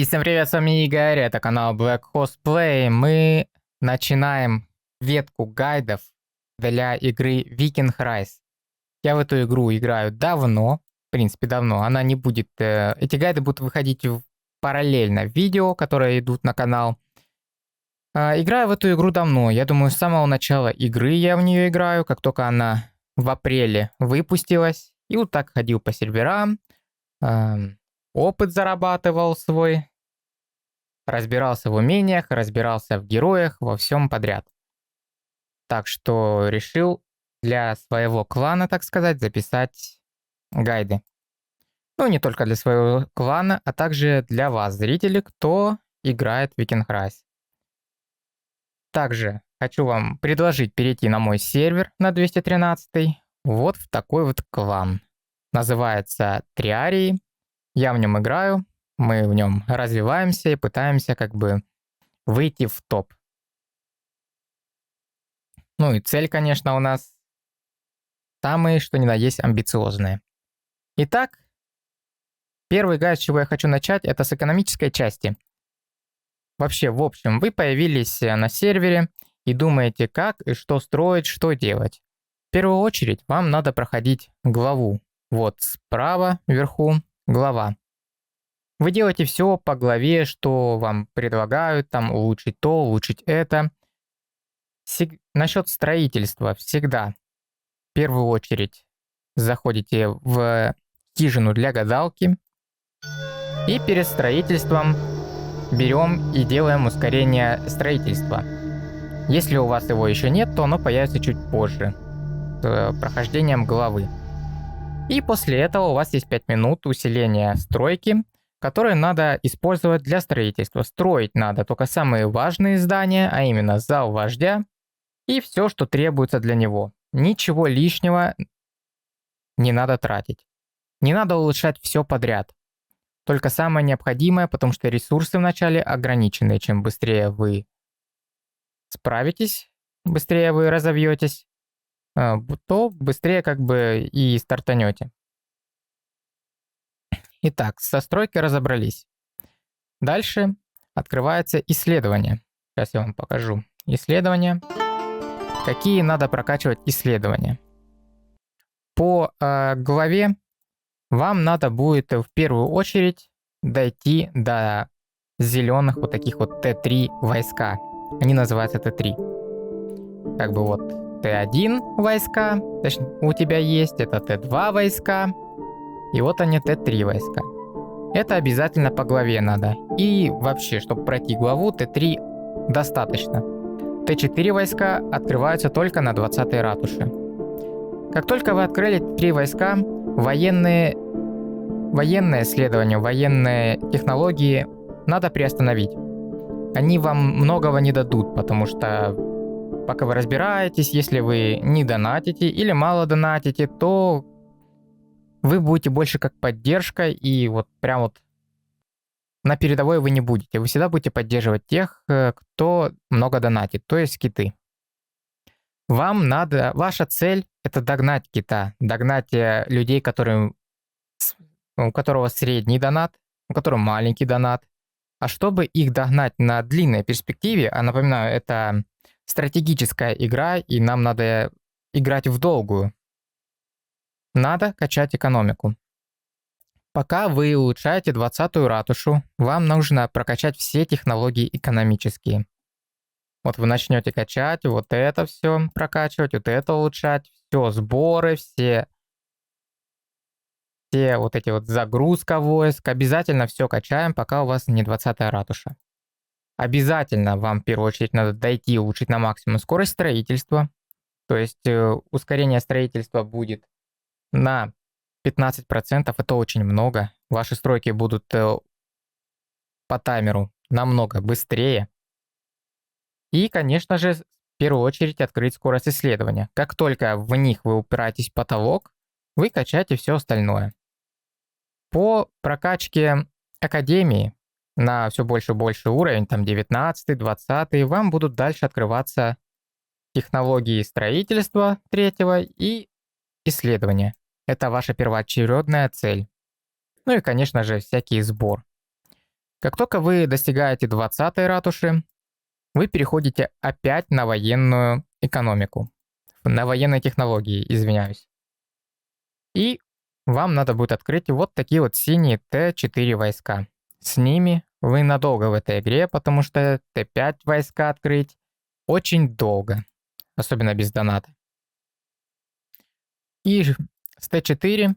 И всем привет, с вами Игорь, это канал Black Host Play. Мы начинаем ветку гайдов для игры Viking Rise. Я в эту игру играю давно, в принципе давно. Она не будет... Эти гайды будут выходить параллельно видео, которые идут на канал. Играю в эту игру давно, я думаю, с самого начала игры я в нее играю, как только она в апреле выпустилась. И вот так ходил по серверам, опыт зарабатывал свой, разбирался в умениях, разбирался в героях, во всем подряд. Так что решил для своего клана, так сказать, записать гайды. Ну, не только для своего клана, а также для вас, зрители, кто играет в Viking Rise. Также хочу вам предложить перейти на мой сервер на 213. Вот в такой вот клан. Называется Триарии. Я в нем играю. Мы в нем развиваемся и пытаемся как бы выйти в топ. Ну и цель, конечно, у нас самые, что ни на есть, амбициозные. Итак, первый гайд, с чего я хочу начать, это с экономической части. Вообще, в общем, вы появились на сервере и думаете, как и что строить, что делать. В первую очередь, вам надо проходить главу. Вот справа вверху глава. Вы делаете все по главе, что вам предлагают, там улучшить то, улучшить это. Насчет строительства всегда в первую очередь заходите в хижину для гадалки и перед строительством берем и делаем ускорение строительства. Если у вас его еще нет, то оно появится чуть позже, с прохождением главы. И после этого у вас есть 5 минут усиления стройки, которые надо использовать для строительства. Строить надо только самые важные здания, а именно зал вождя и все, что требуется для него. Ничего лишнего не надо тратить. Не надо улучшать все подряд. Только самое необходимое, потому что ресурсы вначале ограничены. Чем быстрее вы справитесь, быстрее вы разовьетесь, то быстрее как бы и стартанете. Итак, со стройкой разобрались. Дальше открывается исследование. Сейчас я вам покажу. Исследования. Какие надо прокачивать исследования? По главе вам надо будет в первую очередь дойти до зеленых вот таких вот Т3 войска. Они называются Т3. Как бы вот Т1 войска, точнее, у тебя есть, это Т2 войска, и вот они Т3 войска. Это обязательно по главе надо. И вообще, чтобы пройти главу, Т3 достаточно. Т4 войска открываются только на 20-й ратуше. Как только вы открыли Т3 войска, военные исследования, военные технологии надо приостановить. Они вам многого не дадут, потому что пока вы разбираетесь, если вы не донатите или мало донатите, то вы будете больше как поддержка, и вот прям вот на передовой вы не будете. Вы всегда будете поддерживать тех, кто много донатит, то есть киты. Вам надо, ваша цель это догнать кита, догнать людей, у которого средний донат, у которого маленький донат. А чтобы их догнать на длинной перспективе, а напоминаю, это стратегическая игра, и нам надо играть в долгую, надо качать экономику. Пока вы улучшаете 20-ю ратушу, вам нужно прокачать все технологии экономические. Вот вы начнете качать, вот это все прокачивать, вот это улучшать, все сборы, все вот эти вот загрузка войск, обязательно все качаем, пока у вас не 20-я ратуша. Обязательно вам в первую очередь надо дойти и улучшить на максимум скорость строительства, то есть ускорение строительства будет на 15%, это очень много. Ваши стройки будут по таймеру намного быстрее. И, конечно же, в первую очередь открыть скорость исследования. Как только в них вы упираетесь в потолок, вы качаете все остальное. По прокачке академии на все больше и больше уровень, там 19, 20, вам будут дальше открываться технологии строительства третьего и исследования. Это ваша первоочередная цель. Ну и, конечно же, всякий сбор. Как только вы достигаете 20 ратуши, вы переходите опять на военную экономику. На военные технологии, извиняюсь. И вам надо будет открыть вот такие вот синие Т4 войска. С ними вы надолго в этой игре, потому что Т5 войска открыть очень долго, особенно без доната. И с Т4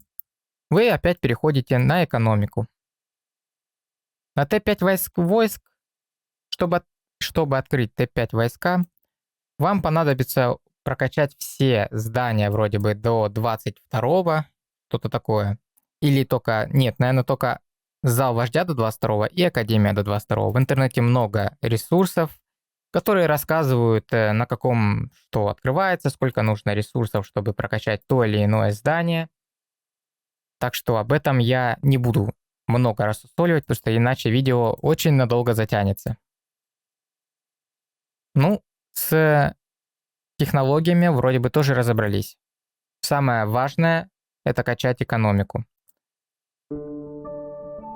вы опять переходите на экономику. На Т5 войск, чтобы открыть Т5 войска, вам понадобится прокачать все здания вроде бы до 22-го, что-то такое. Или только, нет, наверное, только зал вождя до 22-го и академия до 22-го. В интернете много ресурсов, которые рассказывают, на каком что открывается, сколько нужно ресурсов, чтобы прокачать то или иное здание. Так что об этом я не буду много рассусоливать, потому что иначе видео очень надолго затянется. Ну, с технологиями вроде бы тоже разобрались. Самое важное – это качать экономику.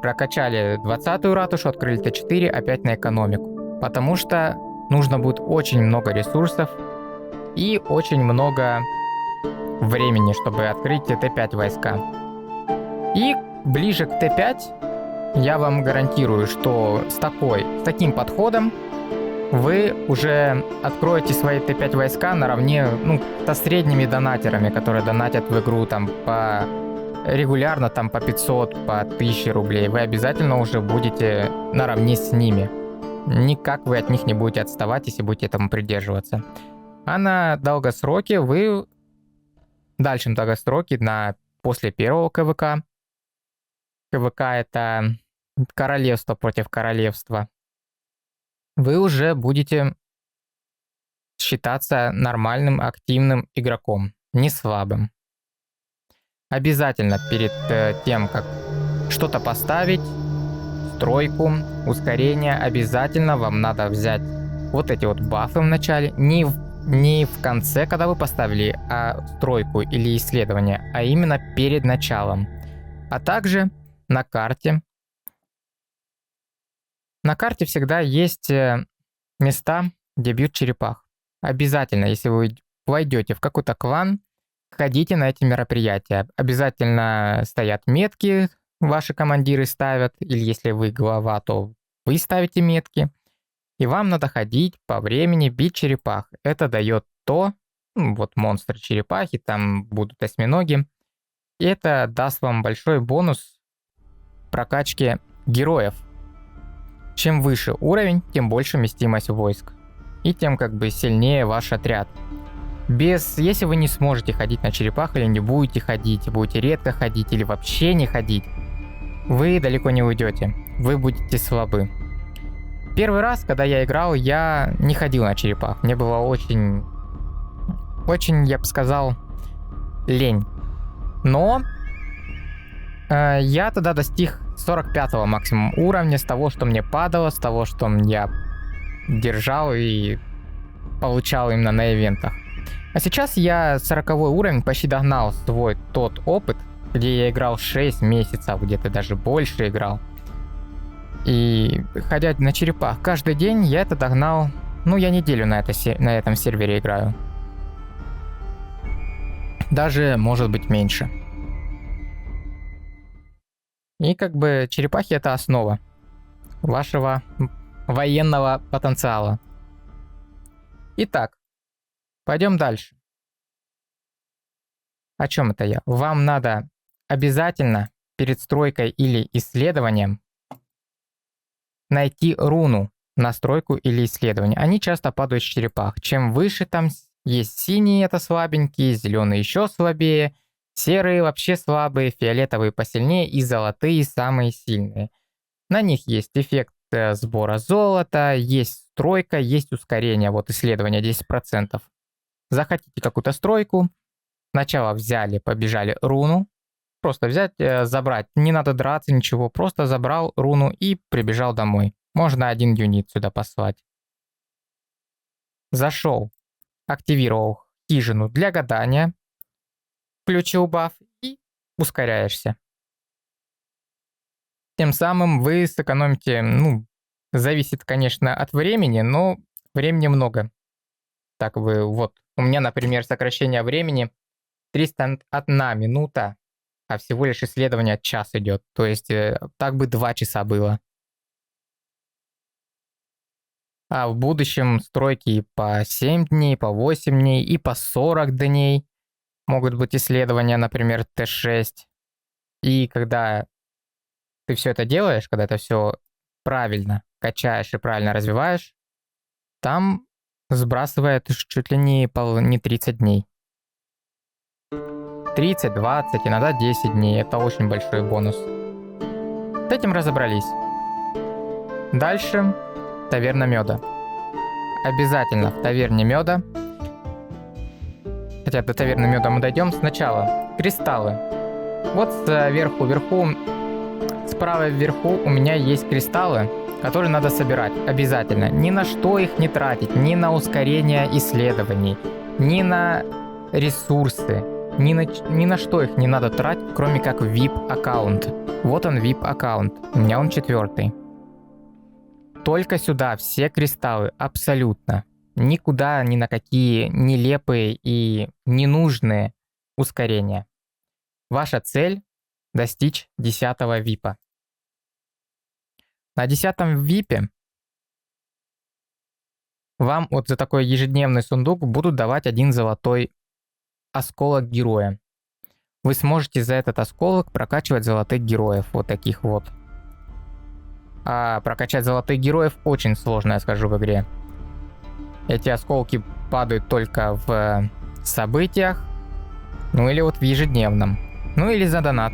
Прокачали 20-ю ратушу, открыли Т4, опять на экономику. Потому что нужно будет очень много ресурсов и очень много времени, чтобы открыть Т5 войска. И ближе к Т5 я вам гарантирую, что с таким подходом вы уже откроете свои Т5 войска наравне со средними донатерами, которые донатят в игру там регулярно по 500, по 1000 рублей. Вы обязательно уже будете наравне с ними. Никак вы от них не будете отставать, если будете этому придерживаться. А на долгосроке в дальшем долгосроке, после первого КВК, КВК это королевство против королевства, вы уже будете считаться нормальным, активным игроком, не слабым. Обязательно перед тем, как что-то поставить, стройку, ускорение, обязательно вам надо взять вот эти вот бафы в начале, не в конце, когда вы поставили стройку или исследование, а именно перед началом. А также на карте. На карте всегда есть места, где бьют черепах. Обязательно, если вы войдете в какой-то клан, ходите на эти мероприятия. Обязательно стоят метки, ваши командиры ставят, или если вы глава, то вы ставите метки. И вам надо ходить по времени, бить черепах. Это дает вот монстры черепахи, там будут осьминоги. И это даст вам большой бонус прокачки героев. Чем выше уровень, тем больше вместимость войск. И тем сильнее ваш отряд. Если вы не сможете ходить на черепах или не будете ходить, будете редко ходить или вообще не ходить, вы далеко не уйдете. Вы будете слабы. Первый раз, когда я играл, я не ходил на черепах. Мне было очень, я бы сказал, лень. Но я тогда достиг 45-го максимум уровня с того, что мне падало, с того, что я держал и получал именно на ивентах. А сейчас я 40-й уровень почти догнал свой тот опыт, где я играл 6 месяцев, где-то даже больше играл. И ходя на черепах каждый день, я это догнал, я неделю на этом сервере играю. Даже, может быть, меньше. И черепахи это основа вашего военного потенциала. Итак, пойдем дальше. О чем это я? Вам надо обязательно перед стройкой или исследованием найти руну на стройку или исследование. Они часто падают с черепах. Чем выше там есть синие, это слабенькие, зеленые еще слабее, серые вообще слабые, фиолетовые посильнее и золотые самые сильные. На них есть эффект сбора золота, есть стройка, есть ускорение, вот исследование 10%. Захотите какую-то стройку, сначала взяли, побежали руну, просто взять, забрать, не надо драться, ничего, просто забрал руну и прибежал домой. Можно один юнит сюда послать. Зашел, активировал хижину для гадания, включил баф и ускоряешься. Тем самым вы сэкономите, зависит, конечно, от времени, но времени много. Так вы, вот, у меня, например, сокращение времени 301 минута, а всего лишь исследование час идет. То есть так бы 2 часа было. А в будущем стройки и по 7 дней, по 8 дней, и по 40 дней могут быть исследования, например, Т6. И когда ты все это делаешь, когда это все правильно качаешь и правильно развиваешь, там сбрасывает чуть ли не 30 дней. 30, 20, иногда 10 дней. Это очень большой бонус. С этим разобрались. Дальше таверна меда. Обязательно в таверне меда. Хотя до таверны меда мы дойдем. Сначала кристаллы. Вот вверху, справа вверху у меня есть кристаллы, которые надо собирать обязательно. Ни на что их не тратить, ни на ускорение исследований, ни на ресурсы, ни на что их не надо тратить, кроме как VIP аккаунт. Вот он VIP аккаунт, у меня он 4. Только сюда все кристаллы, абсолютно. Никуда, ни на какие нелепые и ненужные ускорения. Ваша цель – достичь 10-го VIP. На 10-м VIP вам вот за такой ежедневный сундук будут давать 1 золотой осколок героя. Вы сможете за этот осколок прокачивать золотых героев, вот таких вот. А прокачать золотых героев очень сложно, я скажу, в игре. Эти осколки падают только в событиях, ну или вот в ежедневном, ну или за донат.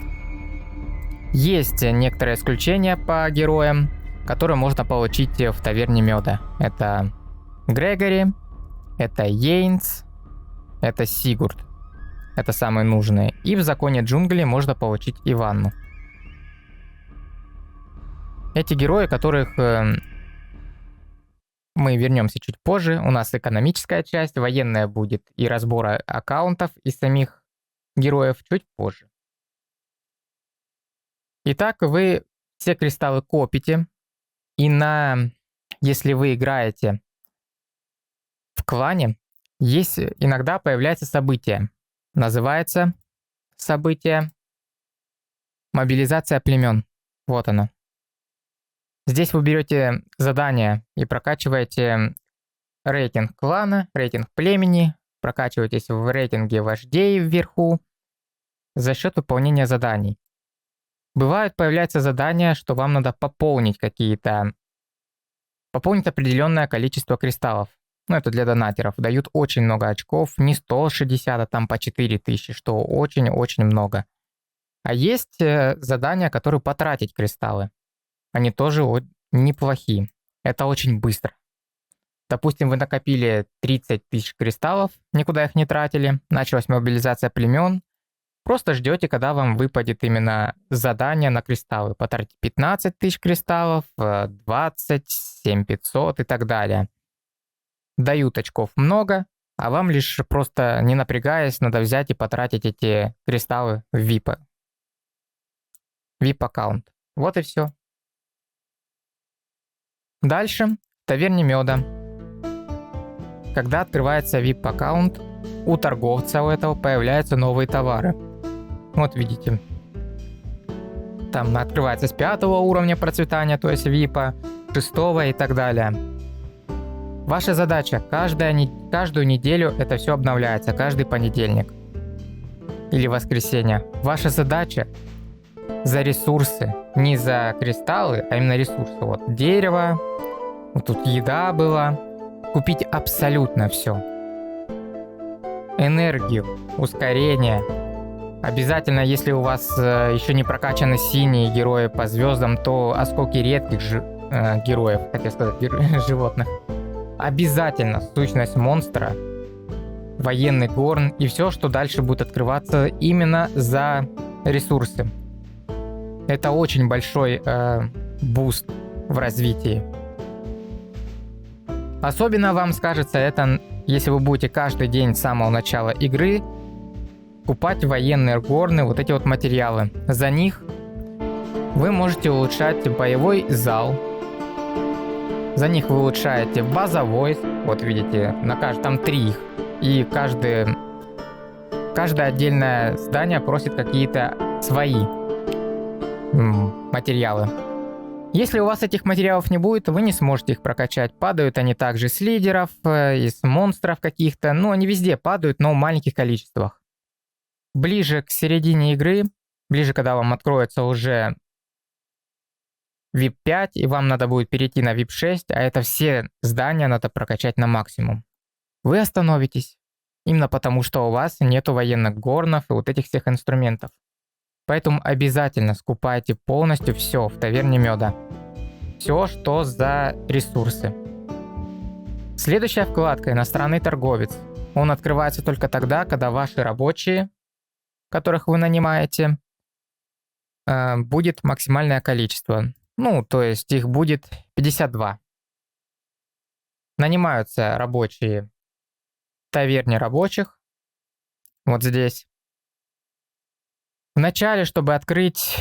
Есть некоторые исключения по героям, которые можно получить в таверне меда. Это Грегори, это Йейнс, это Сигурд. Это самые нужные. И в законе джунглей можно получить Иванну. Эти герои, которых мы вернемся чуть позже. У нас экономическая часть, военная будет и разбор аккаунтов и самих героев чуть позже. Итак, вы все кристаллы копите. И если вы играете в клане, иногда появляется событие. Называется событие мобилизация племен. Вот оно. Здесь вы берете задание и прокачиваете рейтинг клана, рейтинг племени, прокачиваетесь в рейтинге вождей вверху за счет выполнения заданий. Бывают, появляются задания, что вам надо пополнить определенное количество кристаллов. Это для донатеров. Дают очень много очков, не 160, а там по 4000, что очень-очень много. А есть задания, которые потратить кристаллы. Они тоже неплохие. Это очень быстро. Допустим, вы накопили 30 тысяч кристаллов, никуда их не тратили, началась мобилизация племен. Просто ждете, когда вам выпадет именно задание на кристаллы. Потратить 15 тысяч кристаллов, 20, 7500 и так далее. Дают очков много, а вам лишь просто не напрягаясь, надо взять и потратить эти кристаллы в VIP. VIP аккаунт. Вот и все. Дальше в таверне меда. Когда открывается VIP аккаунт, у торговца у этого появляются новые товары. Вот видите. Там открывается с 5 уровня процветания, то есть VIP, 6 и так далее. Ваша задача каждую неделю это все обновляется, каждый понедельник или воскресенье. Ваша задача за ресурсы, не за кристаллы, а именно ресурсы. Вот дерево, вот тут еда была. Купить абсолютно все. Энергию, ускорение. Обязательно, если у вас еще не прокачаны синие герои по звездам, то осколки редких героев, хотел сказать, животных. Обязательно сущность монстра, военный горн и все, что дальше будет открываться именно за ресурсы. Это очень большой буст в развитии. Особенно вам скажется это, если вы будете каждый день с самого начала игры покупать военные горны, вот эти вот материалы. За них вы можете улучшать боевой зал. За них вы улучшаете базовой. Вот видите, там 3 их. И каждое отдельное здание просит какие-то свои материалы. Если у вас этих материалов не будет, вы не сможете их прокачать. Падают они также с лидеров, из монстров каких-то. Ну, они везде падают, но в маленьких количествах. Ближе к середине игры, ближе, когда вам откроется уже VIP 5, и вам надо будет перейти на VIP 6, а это все здания надо прокачать на максимум. Вы остановитесь. Именно потому, что у вас нету военных горнов и вот этих всех инструментов. Поэтому обязательно скупайте полностью все в таверне меда. Все, что за ресурсы. Следующая вкладка «Иностранный торговец». Он открывается только тогда, когда ваши рабочие, которых вы нанимаете, будет максимальное количество. Ну, то есть их будет 52. Нанимаются рабочие в таверне рабочих. Вот здесь. Вначале, чтобы открыть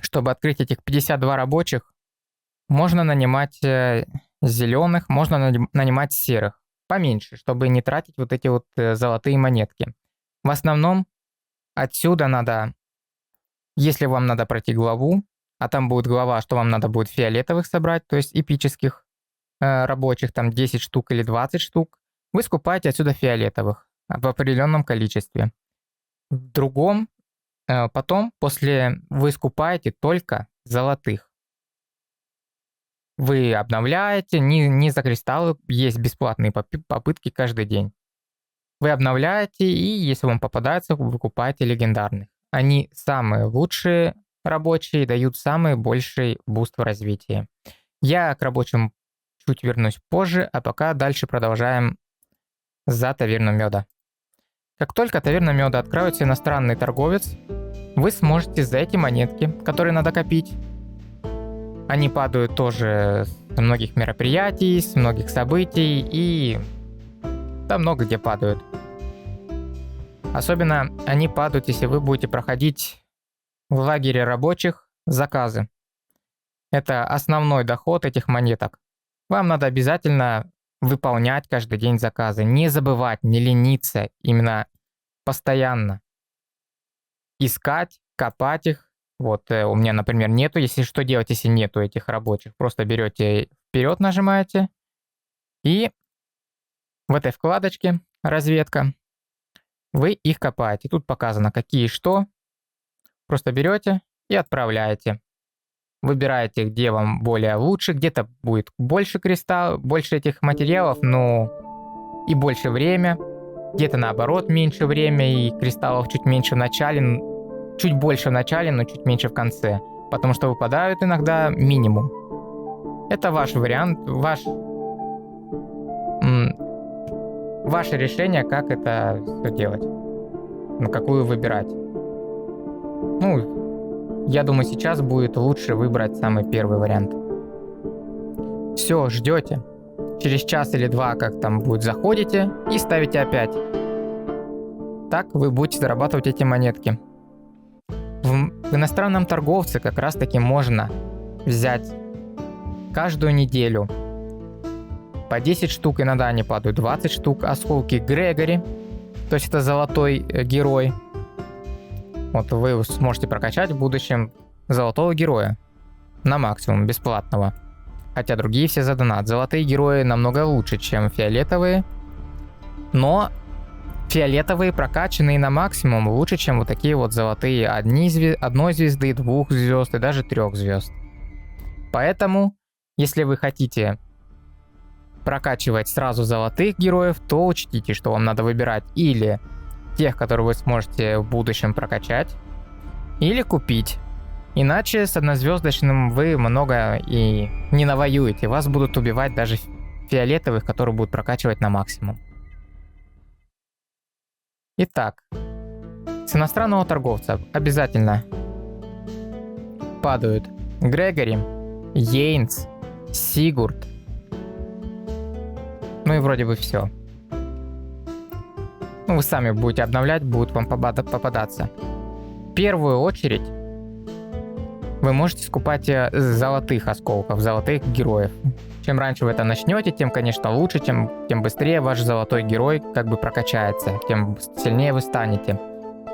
этих 52 рабочих, можно нанимать зеленых, можно нанимать серых. Поменьше, чтобы не тратить вот эти вот золотые монетки. В основном отсюда надо, если вам надо пройти главу, а там будет глава, что вам надо будет фиолетовых собрать, то есть эпических рабочих, там 10 штук или 20 штук, вы скупаете отсюда фиолетовых в определенном количестве. В другом, потом, после вы скупаете только золотых. Вы обновляете, не за кристаллы, есть бесплатные попытки каждый день. Вы обновляете, и если вам попадается, вы покупаете легендарных. Они самые лучшие рабочие, дают самый больший буст в развитии. Я к рабочим чуть вернусь позже, а пока дальше продолжаем за таверну меда. Как только таверна меда откроется иностранный торговец, вы сможете за эти монетки, которые надо копить. Они падают тоже с многих мероприятий, с многих событий и там много где падают. Особенно они падают, если вы будете проходить в лагере рабочих заказы. Это основной доход этих монеток. Вам надо обязательно выполнять каждый день заказы. Не забывать, не лениться, именно постоянно искать, копать их. Вот у меня, например, нету. Если что делать, если нету этих рабочих? Просто берете вперед, нажимаете. И в этой вкладочке разведка вы их копаете. Тут показано какие что. Просто берете и отправляете. Выбираете, где вам более лучше, где-то будет больше кристаллов, больше этих материалов, но и больше время. Где-то наоборот меньше время и кристаллов чуть меньше в начале, чуть больше в начале, но чуть меньше в конце. Потому что выпадают иногда минимум. Это ваш вариант, ваше решение, как это все делать. Ну, какую выбирать. Ну, я думаю, сейчас будет лучше выбрать самый первый вариант. Все, ждете. Через час или два, как там будет, заходите и ставите опять. Так вы будете зарабатывать эти монетки. В иностранном торговце как раз таки можно взять каждую неделю по 10 штук, иногда они падают 20 штук, осколки Грегори, то есть это золотой герой. Вот вы сможете прокачать в будущем золотого героя на максимум, бесплатного. Хотя другие все за донат. Золотые герои намного лучше, чем фиолетовые. Но фиолетовые прокачанные на максимум лучше, чем вот такие вот золотые одной звезды, 2 звезд и даже 3 звезд. Поэтому, если вы хотите прокачивать сразу золотых героев, то учтите, что вам надо выбирать или тех, которые вы сможете в будущем прокачать, или купить. Иначе с однозвездочным вы много и не навоюете. Вас будут убивать даже фиолетовых, которые будут прокачивать на максимум. Итак, с иностранного торговца обязательно падают Грегори, Йейнс, Сигурд. Ну и вроде бы все. Ну, вы сами будете обновлять, будут вам попадаться. В первую очередь вы можете скупать золотых осколков, золотых героев. Чем раньше вы это начнете, тем, конечно, лучше, тем быстрее ваш золотой герой как бы прокачается, тем сильнее вы станете.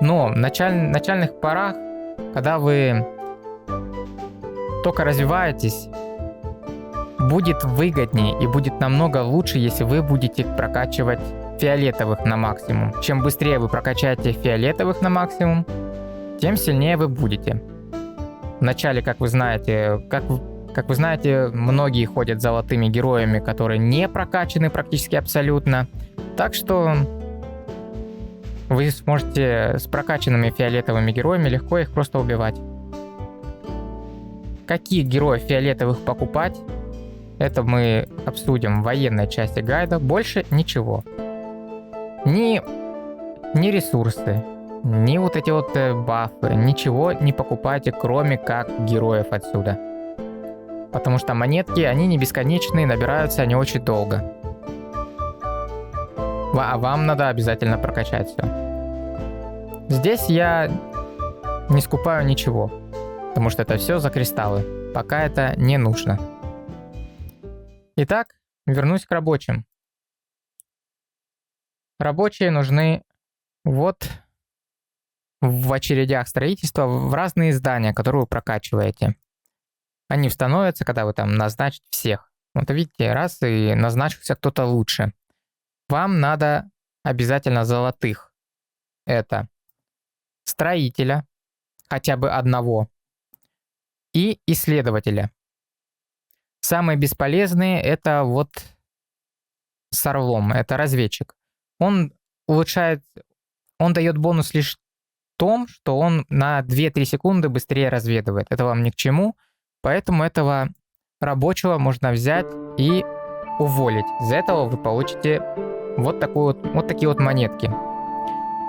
Но в начальных порах, когда вы только развиваетесь, будет выгоднее и будет намного лучше, если вы будете прокачивать фиолетовых на максимум. Чем быстрее вы прокачаете фиолетовых на максимум, тем сильнее вы будете. Вначале, как вы знаете, многие ходят золотыми героями, которые не прокачаны практически абсолютно. Так что вы сможете с прокачанными фиолетовыми героями легко их просто убивать. Каких героев фиолетовых покупать? Это мы обсудим в военной части гайда. Больше ничего. Ни ресурсы, ни вот эти вот бафы, ничего не покупайте, кроме как героев отсюда. Потому что монетки, они не бесконечные, набираются они очень долго. А вам надо обязательно прокачать все. Здесь я не скупаю ничего, потому что это все за кристаллы. Пока это не нужно. Итак, вернусь к рабочим. Рабочие нужны вот в очередях строительства в разные здания, которые вы прокачиваете. Они становятся, когда вы там назначите всех. Вот видите, раз и назначился кто-то лучше. Вам надо обязательно золотых. Это строителя, хотя бы одного, и исследователя. Самые бесполезные это вот с орлом, это разведчик. Он дает бонус лишь в том, что он на 2-3 секунды быстрее разведывает. Это вам ни к чему, поэтому этого рабочего можно взять и уволить. За этого вы получите вот такие вот монетки.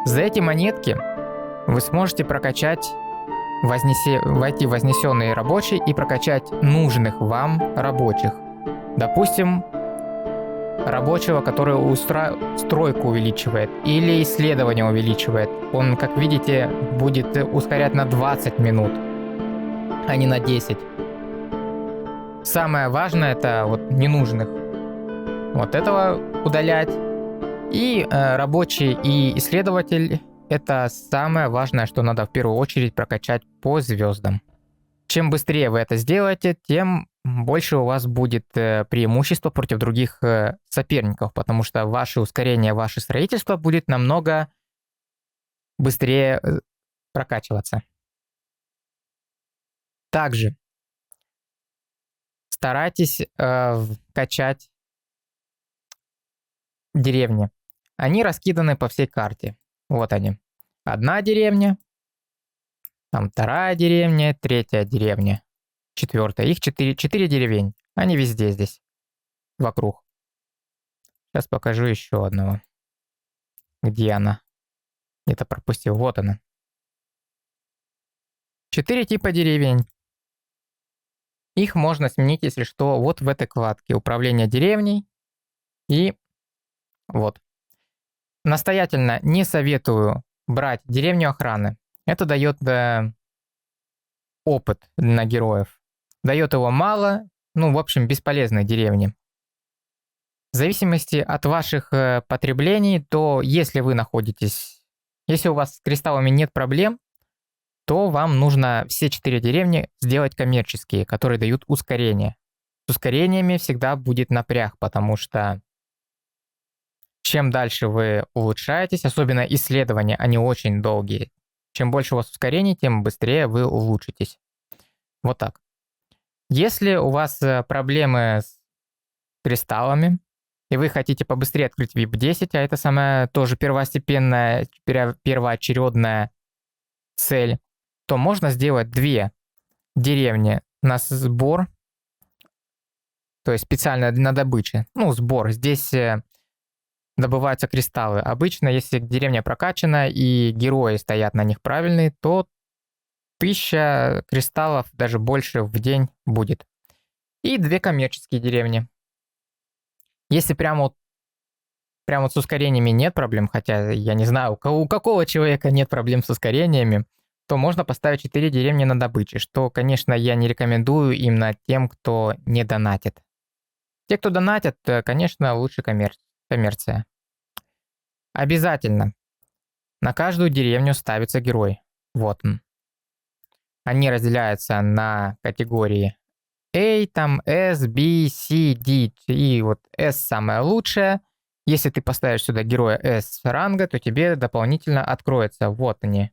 За эти монетки вы сможете прокачать, войти в вознесенные рабочие и прокачать нужных вам рабочих. Допустим, рабочего, который стройку увеличивает или исследование увеличивает. Он, как видите, будет ускорять на 20 минут, а не на 10. Самое важное это вот ненужных. Вот этого удалять. И рабочий и исследователь это самое важное, что надо в первую очередь прокачать по звездам. Чем быстрее вы это сделаете, тем больше у вас будет преимущество против других соперников, потому что ваше ускорение, ваше строительство будет намного быстрее прокачиваться. Также старайтесь качать деревни. Они раскиданы по всей карте. Вот они. Одна деревня, там вторая деревня, третья деревня. Четвертая. Их 4 деревень. Они везде здесь. Вокруг. Сейчас покажу еще одного. Где она? Где-то пропустил. Вот она. 4 типа деревень. Их можно сменить, если что, вот в этой вкладке. Управление деревней. И вот. Настоятельно не советую брать деревню охраны. Это дает опыт на героев. Дает его мало, в общем, бесполезной деревни. В зависимости от ваших потреблений, то если у вас с кристаллами нет проблем, то вам нужно все 4 деревни сделать коммерческие, которые дают ускорение. С ускорениями всегда будет напряг, потому что чем дальше вы улучшаетесь, особенно исследования, они очень долгие. Чем больше у вас ускорений, тем быстрее вы улучшитесь. Вот так. Если у вас проблемы с кристаллами, и вы хотите побыстрее открыть VIP 10, а это самая тоже первоочередная цель, то можно сделать 2 деревни на сбор, то есть специально на добыче. Сбор. Здесь добываются кристаллы. Обычно, если деревня прокачана и герои стоят на них правильные, то 1000 кристаллов, даже больше в день будет. И 2 коммерческие деревни. Если прямо с ускорениями нет проблем, хотя я не знаю, у какого человека нет проблем с ускорениями, то можно поставить 4 деревни на добыче, что, конечно, я не рекомендую именно тем, кто не донатит. Те, кто донатят, конечно, лучше коммерция. Обязательно на каждую деревню ставится герой. Вот он. Они разделяются на категории A, там S, B, C, D, и вот S самое лучшее. Если ты поставишь сюда героя S ранга, то тебе дополнительно откроется, вот они,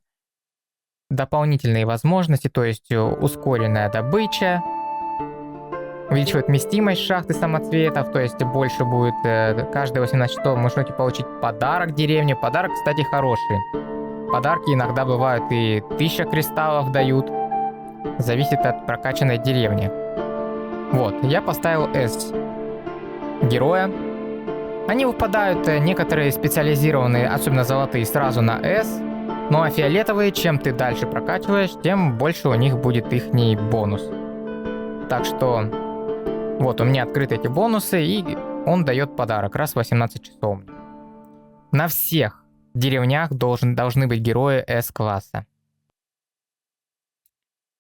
дополнительные возможности, то есть ускоренная добыча, увеличивает вместимость шахты самоцветов, то есть больше будет, каждые 18 часов вы можете получить подарок деревне. Подарок, кстати, хороший. Подарки иногда бывают и 1000 кристаллов дают. Зависит от прокачанной деревни. Вот, я поставил S героя. Они выпадают, некоторые специализированные, особенно золотые, сразу на S. Ну а фиолетовые, чем ты дальше прокачиваешь, тем больше у них будет ихний бонус. Так что, вот у меня открыты эти бонусы, и он дает подарок раз в 18 часов. На всех деревнях должны быть герои S-класса.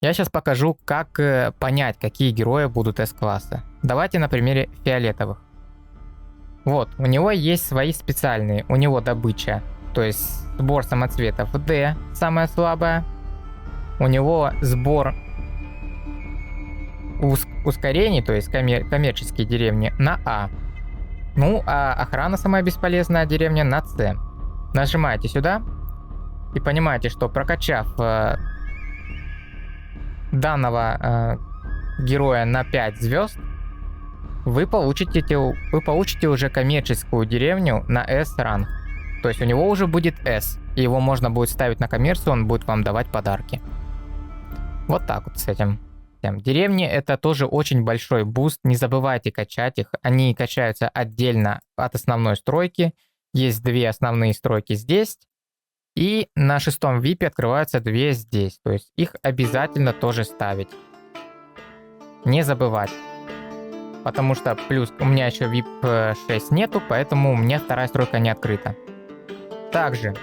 Я сейчас покажу, как понять, какие герои будут S-класса. Давайте на примере фиолетовых. Вот, у него есть свои специальные, у него добыча, то есть сбор самоцветов D, самая слабая. У него сбор ускорений, то есть коммерческие деревни, на А. Ну, а охрана, самая бесполезная деревня, на С. Нажимаете сюда и понимаете, что прокачав данного героя на 5 звезд, вы получите уже коммерческую деревню на S ранг. То есть у него уже будет S, и его можно будет ставить на коммерцию, он будет вам давать подарки. Вот так вот с этим. Деревни — это тоже очень большой буст, не забывайте качать их, они качаются отдельно от основной стройки. Есть 2 основные стройки здесь, и на 6-м VIP открываются 2 здесь, то есть их обязательно тоже ставить. Не забывать. Потому что плюс у меня еще VIP 6 нету, поэтому у меня 2-я стройка не открыта. Также,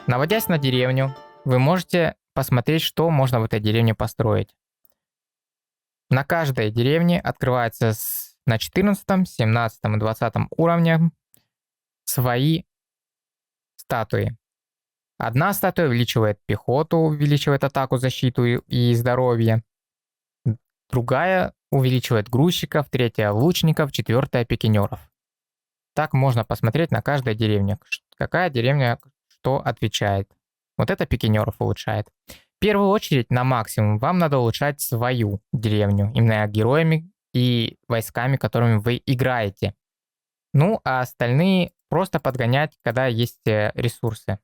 наводясь на деревню, вы можете посмотреть, что можно в этой деревне построить. На каждой деревне открывается на 14, 17 и 20 уровнях свои статуи. Одна статуя увеличивает пехоту, увеличивает атаку, защиту и здоровье. Другая увеличивает грузчиков, 3-я лучников, 4-я пикинеров. Так можно посмотреть на каждой деревне, какая деревня что отвечает. Вот это пикинеров улучшает. В первую очередь на максимум вам надо улучшать свою деревню, именно героями и войсками, которыми вы играете. Ну а остальные просто подгонять, когда есть ресурсы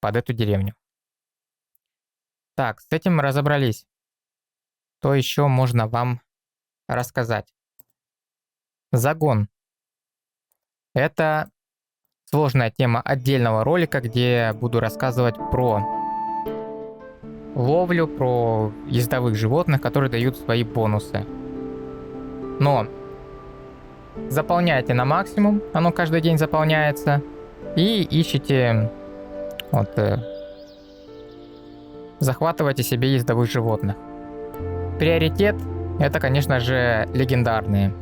под эту деревню. Так, с этим разобрались. Что еще можно вам рассказать? Загон. Это сложная тема отдельного ролика, где я буду рассказывать про ловлю, про ездовых животных, которые дают свои бонусы. Но заполняйте на максимум, оно каждый день заполняется, и ищите, вот, захватывайте себе ездовых животных. Приоритет — это, конечно же, легендарные.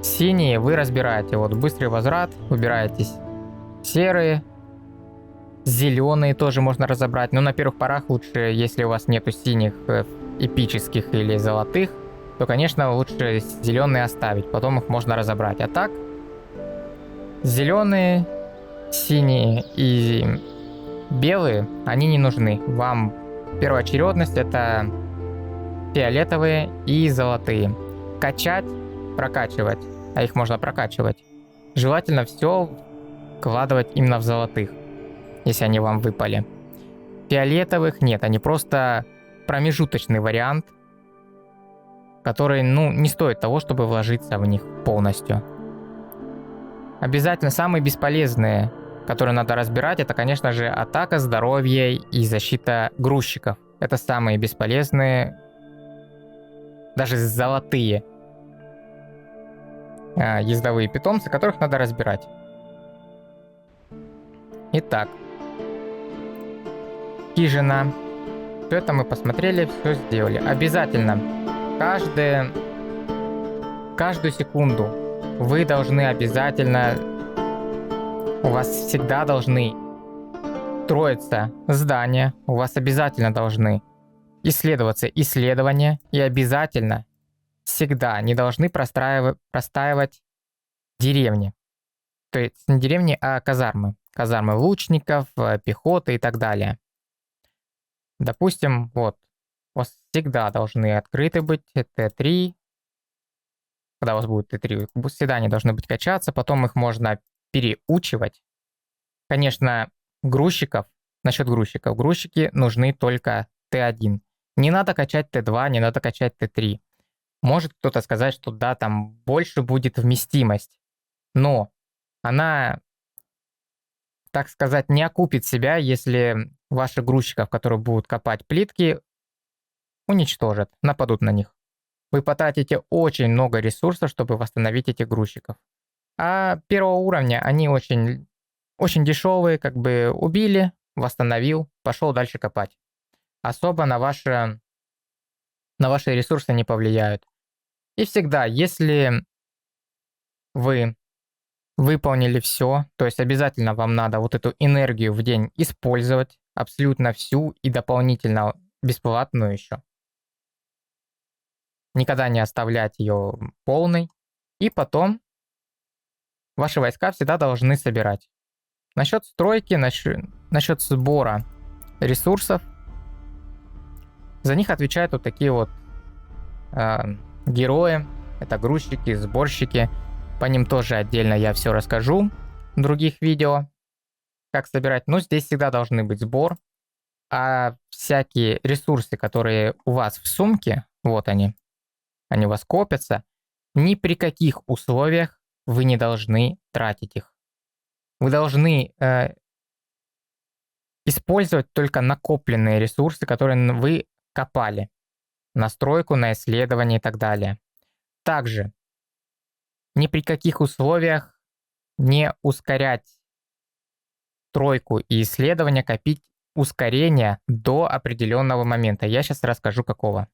Синие вы разбираете, вот быстрый возврат, выбираетесь. Серые, зеленые тоже можно разобрать, но на первых порах лучше, если у вас нету синих эпических или золотых, то, конечно, лучше зеленые оставить, потом их можно разобрать. А так, зеленые, синие и белые, они не нужны. Вам первоочередность — это фиолетовые и золотые. Качать, прокачивать, а их можно прокачивать. Желательно все вкладывать именно в золотых, если они вам выпали. Фиолетовых нет, они просто промежуточный вариант, который, не стоит того, чтобы вложиться в них полностью. Обязательно самые бесполезные, которые надо разбирать, это, конечно же, атака, здоровье и защита грузчиков. Это самые бесполезные, даже золотые ездовые питомцы, которых надо разбирать. Итак, хижина. Все это мы посмотрели, все сделали. Обязательно каждую секунду вы должны обязательно, у вас всегда должны строиться здания, у вас обязательно должны исследоваться исследования, и обязательно всегда не должны простаивать деревни. То есть не деревни, а казармы. Казармы лучников, пехоты и так далее. Допустим, вот, у вас всегда должны открыты быть Т3. Когда у вас будет Т3, всегда они должны быть качаться, потом их можно переучивать. Конечно, насчет грузчиков, грузчики нужны только Т1. Не надо качать Т2, не надо качать Т3. Может кто-то сказать, что да, там больше будет вместимость, но она, так сказать, не окупит себя, если ваших грузчиков, которые будут копать плитки, уничтожат, нападут на них. Вы потратите очень много ресурсов, чтобы восстановить этих грузчиков. А первого уровня они очень, очень дешевые, как бы убили, восстановил, пошел дальше копать. Особо на ваши ресурсы не повлияют. И всегда, если вы выполнили все, то есть обязательно вам надо вот эту энергию в день использовать, абсолютно всю и дополнительно бесплатную еще. Никогда не оставлять ее полной. И потом ваши войска всегда должны собирать. Насчет стройки, насчет сбора ресурсов, за них отвечают вот такие вот герои. Это грузчики, сборщики. По ним тоже отдельно я все расскажу в других видео, как собирать. Но здесь всегда должны быть сбор. А всякие ресурсы, которые у вас в сумке, вот они у вас копятся, ни при каких условиях вы не должны тратить их. Вы должны использовать только накопленные ресурсы, которые вы копали. На стройку, на исследование и так далее. Также ни при каких условиях не ускорять стройку и исследование, копить ускорение до определенного момента. Я сейчас расскажу какого.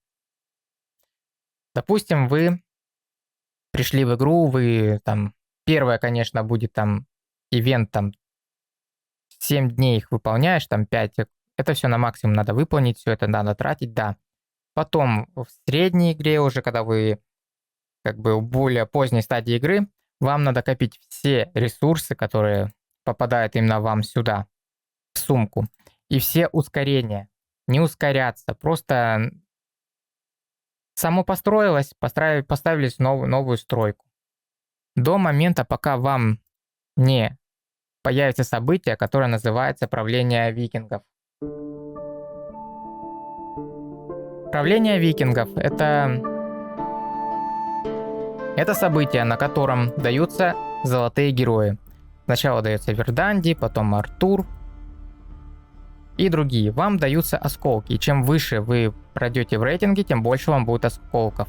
Допустим, вы пришли в игру, вы там, первое, конечно, будет там ивент, там 7 дней их выполняешь, там 5, это все на максимум надо выполнить, все это надо тратить, да. Потом в средней игре уже, когда вы как бы в более поздней стадии игры, вам надо копить все ресурсы, которые попадают именно вам сюда, в сумку, и все ускорения. Не ускоряться, просто само построилось, поставили новую стройку. До момента, пока вам не появится событие, которое называется правление викингов. Правление викингов — это событие, на котором даются золотые герои. Сначала дается Верданди, потом Артур и другие. Вам даются осколки, и чем выше вы пройдете в рейтинге, тем больше вам будет осколков.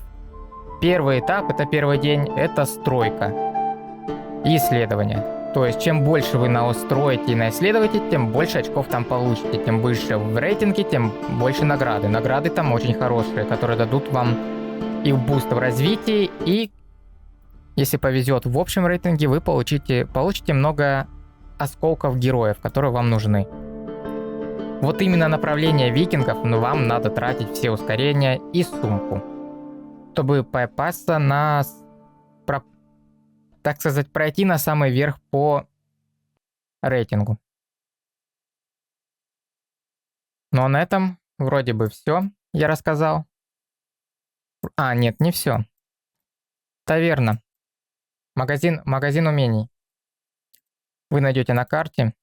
Первый этап, это первый день, это стройка и исследование. То есть, чем больше вы настроите и наисследуете, тем больше очков там получите. Тем выше в рейтинге, тем больше награды. Награды там очень хорошие, которые дадут вам и буст в развитии, и, если повезет, в общем рейтинге вы получите много осколков героев, которые вам нужны. Вот именно направление викингов, но вам надо тратить все ускорения и сумку, чтобы попасться на, так сказать, пройти на самый верх по рейтингу. Ну а на этом вроде бы все я рассказал. А, нет, не все. Таверна. Магазин умений. Вы найдете на карте.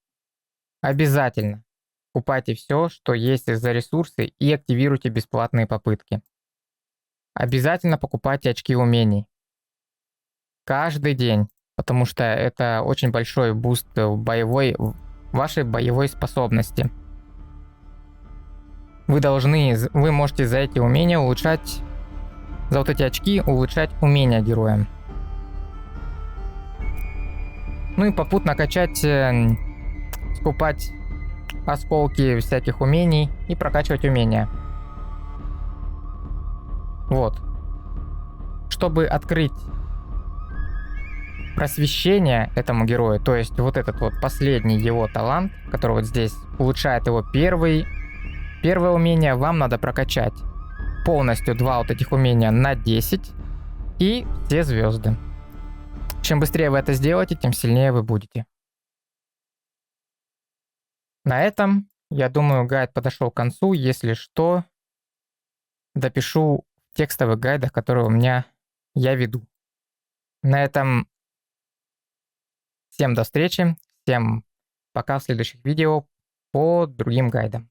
Обязательно покупайте все, что есть за ресурсы, и активируйте бесплатные попытки. Обязательно покупайте очки умений. Каждый день, потому что это очень большой буст в вашей боевой способности. Вы можете за эти умения улучшать, за вот эти очки улучшать умения героя. Ну и попутно качать, скупать осколки всяких умений и прокачивать умения. Вот. Чтобы открыть просвещение этому герою, то есть вот этот вот последний его талант, который вот здесь улучшает его первое умение, вам надо прокачать полностью 2 вот этих умения на 10 и все звезды. Чем быстрее вы это сделаете, тем сильнее вы будете. На этом, я думаю, гайд подошел к концу. Если что, допишу в текстовых гайдах, которые у меня я веду. На этом всем до встречи, всем пока в следующих видео по другим гайдам.